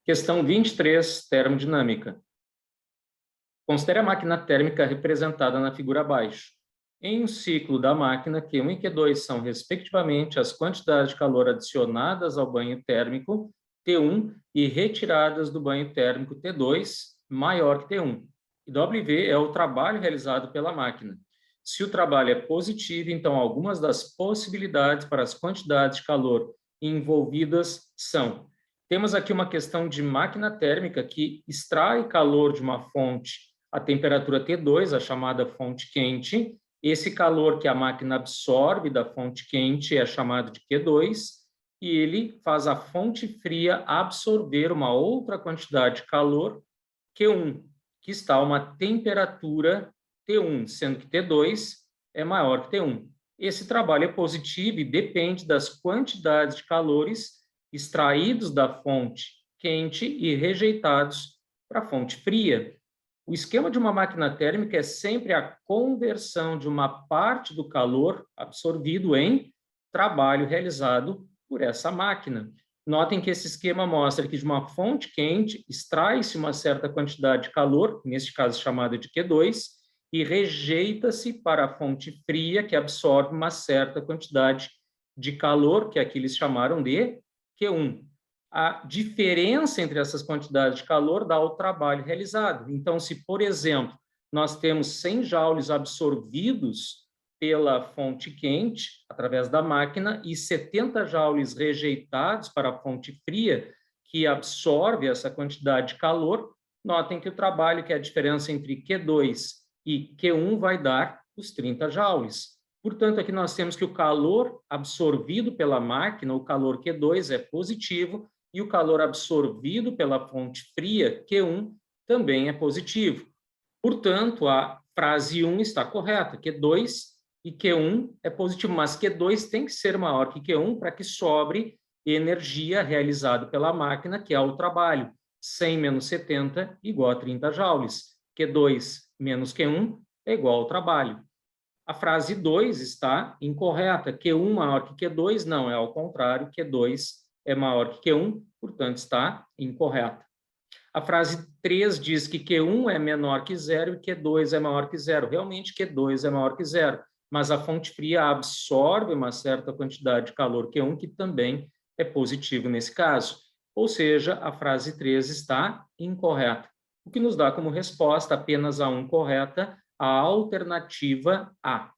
Questão 23, termodinâmica. Considere a máquina térmica representada na figura abaixo. Em um ciclo da máquina, Q1 e Q2 são, respectivamente, as quantidades de calor adicionadas ao banho térmico T1 e retiradas do banho térmico T2 maior que T1. E W é o trabalho realizado pela máquina. Se o trabalho é positivo, então algumas das possibilidades para as quantidades de calor envolvidas são: temos aqui uma questão de máquina térmica que extrai calor de uma fonte a temperatura T2, a chamada fonte quente. Esse calor que a máquina absorve da fonte quente é chamado de Q2, e ele faz a fonte fria absorver uma outra quantidade de calor, Q1, que está a uma temperatura T1, sendo que T2 é maior que T1. Esse trabalho é positivo e depende das quantidades de calores extraídos da fonte quente e rejeitados para a fonte fria. O esquema de uma máquina térmica é sempre a conversão de uma parte do calor absorvido em trabalho realizado por essa máquina. Notem que esse esquema mostra que de uma fonte quente extrai-se uma certa quantidade de calor, neste caso chamada de Q2, e rejeita-se para a fonte fria, que absorve uma certa quantidade de calor, que aqui eles chamaram de Q1. A diferença entre essas quantidades de calor dá o trabalho realizado. Então, se, por exemplo, nós temos 100 joules absorvidos pela fonte quente, através da máquina, e 70 joules rejeitados para a fonte fria, que absorve essa quantidade de calor, notem que o trabalho, que é a diferença entre Q2 e Q1, vai dar os 30 joules. Portanto, aqui nós temos que o calor absorvido pela máquina, o calor Q2, é positivo, e o calor absorvido pela fonte fria, Q1, também é positivo. Portanto, a frase 1 está correta, Q2 e Q1 é positivo, mas Q2 tem que ser maior que Q1 para que sobre energia realizada pela máquina, que é o trabalho. 100 menos 70 igual a 30 joules. Q2 menos Q1 é igual ao trabalho. A frase 2 está incorreta. Q1 maior que Q2, não, é ao contrário, Q2 é maior que Q1, portanto está incorreta. A frase 3 diz que Q1 é menor que zero e Q2 é maior que zero. Realmente Q2 é maior que zero, mas a fonte fria absorve uma certa quantidade de calor Q1, que também é positivo nesse caso. Ou seja, a frase 3 está incorreta, o que nos dá como resposta apenas a 1 correta, a alternativa A.